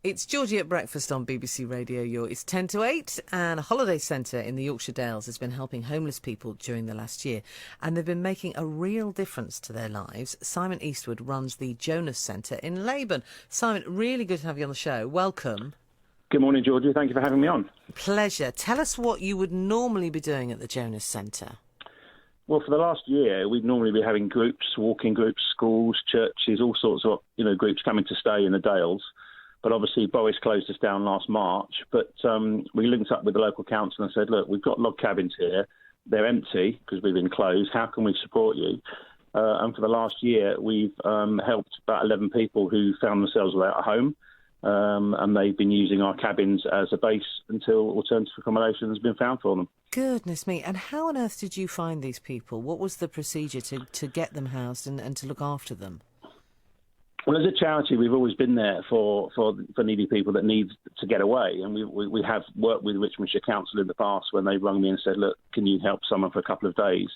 It's Georgie at Breakfast on BBC Radio York. It's 10 to 8, and a holiday centre in the Yorkshire Dales has been helping homeless people during the last year, and they've been making a real difference to their lives. Simon Eastwood runs the Jonas Centre in Laban. Simon, really good to have you on the show. Welcome. Good morning, Georgie. Thank you for having me on. Pleasure. Tell us what you would normally be doing at the Jonas Centre. Well, for the last year, we'd normally be having groups, walking groups, schools, churches, all sorts of groups coming to stay in the Dales. But obviously, Boris closed us down last March. But we linked up with the local council and said, look, we've got log cabins here. They're empty because we've been closed. How can we support you? And for the last year, we've helped about 11 people who found themselves without a home. And they've been using our cabins as a base until alternative accommodation has been found for them. Goodness me. And how on earth did you find these people? What was the procedure to get them housed and to look after them? Well, as a charity, we've always been there for needy people that need to get away. And we have worked with Richmondshire Council in the past when they've rung me and said, look, can you help someone for a couple of days?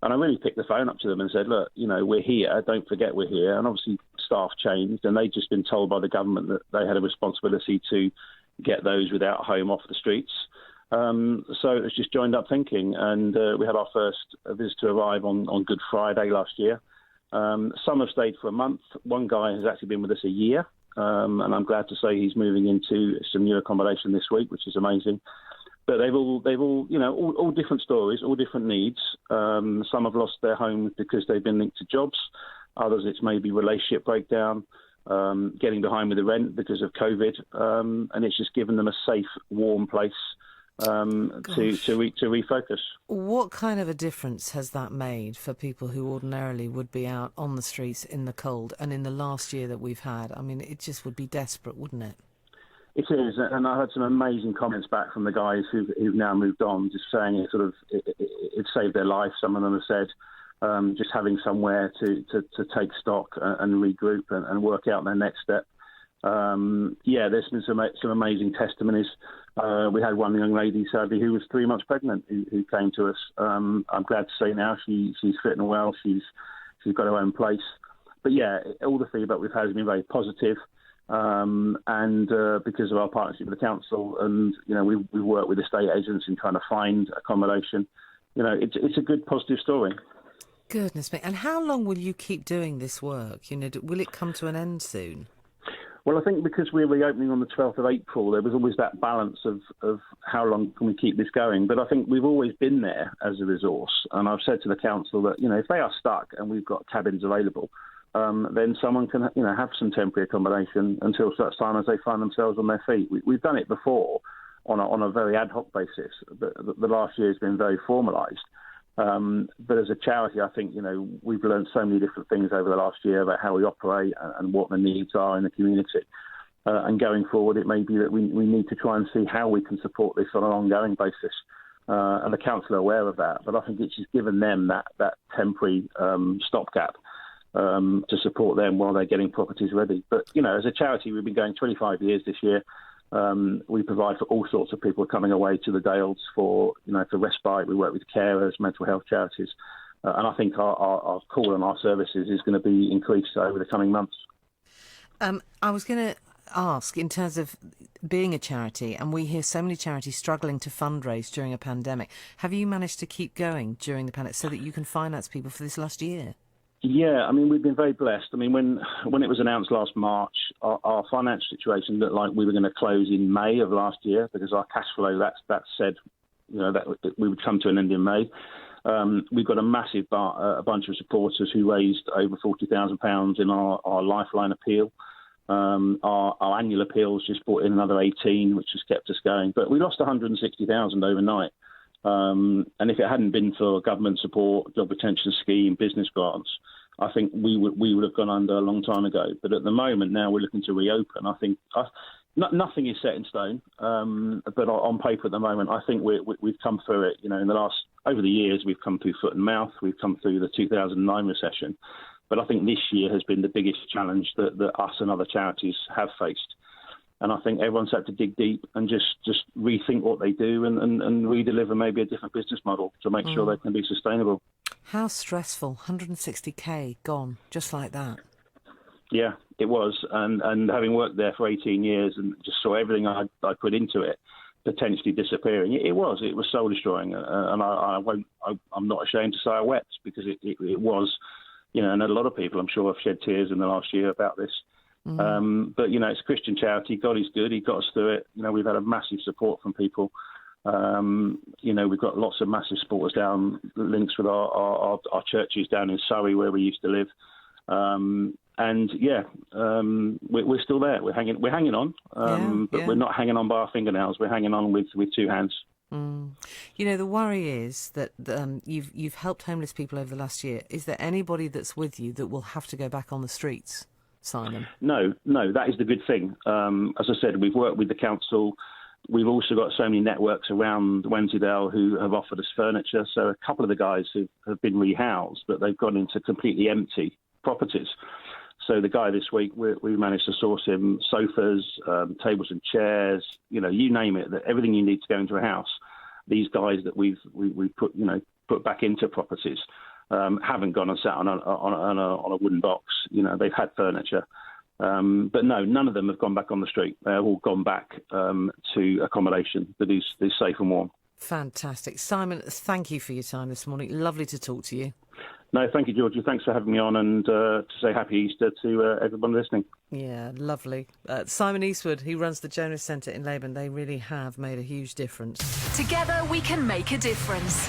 And I really picked the phone up to them and said, look, we're here. Don't forget we're here. And obviously staff changed, and they'd just been told by the government that they had a responsibility to get those without a home off the streets. So it was just joined up thinking. And we had our first visitor arrive on Good Friday last year. Some have stayed for a month. One guy has actually been with us a year. And I'm glad to say he's moving into some new accommodation this week, which is amazing. But they've all all different stories, all different needs. Some have lost their homes because they've been linked to jobs. Others, it's maybe relationship breakdown, getting behind with the rent because of COVID, and it's just given them a safe, warm place to refocus. What kind of a difference has that made for people who ordinarily would be out on the streets in the cold? And in the last year that we've had, I mean, it just would be desperate, wouldn't it? It is, and I had some amazing comments back from the guys who've now moved on, just saying it saved their life. Some of them have said just having somewhere to take stock and regroup and work out their next step. There's been some amazing testimonies. We had one young lady, sadly, who was 3 months pregnant, who came to us. I'm glad to say now she's fit and well. She's got her own place. But yeah, all the feedback we've had has been very positive. And because of our partnership with the council, and we work with estate agents in trying to find accommodation, it's a good positive story. Goodness me! And how long will you keep doing this work? Will it come to an end soon? Well, I think because we're reopening on the 12th of April, there was always that balance of how long can we keep this going. But I think we've always been there as a resource, and I've said to the council that if they are stuck and we've got cabins available, then someone can have some temporary accommodation until such time as they find themselves on their feet. We've done it before on a very ad hoc basis. The last year has been very formalised. But as a charity, I think we've learned so many different things over the last year about how we operate and what the needs are in the community. And going forward, it may be that we need to try and see how we can support this on an ongoing basis. And the council are aware of that. But I think it's just given them that temporary stopgap to support them while they're getting properties ready. But, as a charity, we've been going 25 years this year. We provide for all sorts of people coming away to the Dales for respite. We work with carers, mental health charities. And I think our call and our services is going to be increased over the coming months. I was going to ask, in terms of being a charity, and we hear so many charities struggling to fundraise during a pandemic, have you managed to keep going during the pandemic so that you can finance people for this last year? Yeah, we've been very blessed. When it was announced last March, our financial situation looked like we were going to close in May of last year because our cash flow, that said, that we would come to an end in May. We've got a massive a bunch of supporters who raised over £40,000 in our Lifeline appeal. Our annual appeals just brought in another 18, which has kept us going. But we lost 160,000 overnight. And if it hadn't been for government support, job retention scheme, business grants, I think we would have gone under a long time ago. But at the moment, now we're looking to reopen. I think nothing is set in stone. But on paper at the moment, I think we've come through it. Over the years, we've come through foot and mouth. We've come through the 2009 recession. But I think this year has been the biggest challenge that us and other charities have faced. And I think everyone's had to dig deep and just rethink what they do and re-deliver maybe a different business model to make sure they can be sustainable. How stressful. 160k gone, just like that. Yeah, It was, and having worked there for 18 years and just saw everything I put into it potentially disappearing. It was soul destroying, and I'm not ashamed to say I wept, because it was, and a lot of people I'm sure have shed tears in the last year about this. But it's a Christian charity. God is good. He got us through it. We've had a massive support from people. We've got lots of massive supporters down, links with our churches down in Surrey where we used to live. We're still there. We're hanging on, but we're not hanging on by our fingernails. We're hanging on with two hands. The worry is that you've helped homeless people over the last year. Is there anybody that's with you that will have to go back on the streets, Simon? No, that is the good thing. As I said, we've worked with the council. We've also got so many networks around Wensleydale who have offered us furniture. So a couple of the guys have been rehoused, but they've gone into completely empty properties. So the guy this week, we managed to source him sofas, tables and chairs, you name it, everything you need to go into a house. These guys that we've put back into properties haven't gone and sat on a wooden box. They've had furniture. But no, none of them have gone back on the street. They've all gone back to accommodation that is safe and warm. Fantastic. Simon, thank you for your time this morning. Lovely to talk to you. No, thank you, Georgie. Thanks for having me on, and to say Happy Easter to everyone listening. Yeah, lovely. Simon Eastwood, who runs the Jonas Centre in Laban, they really have made a huge difference. Together we can make a difference.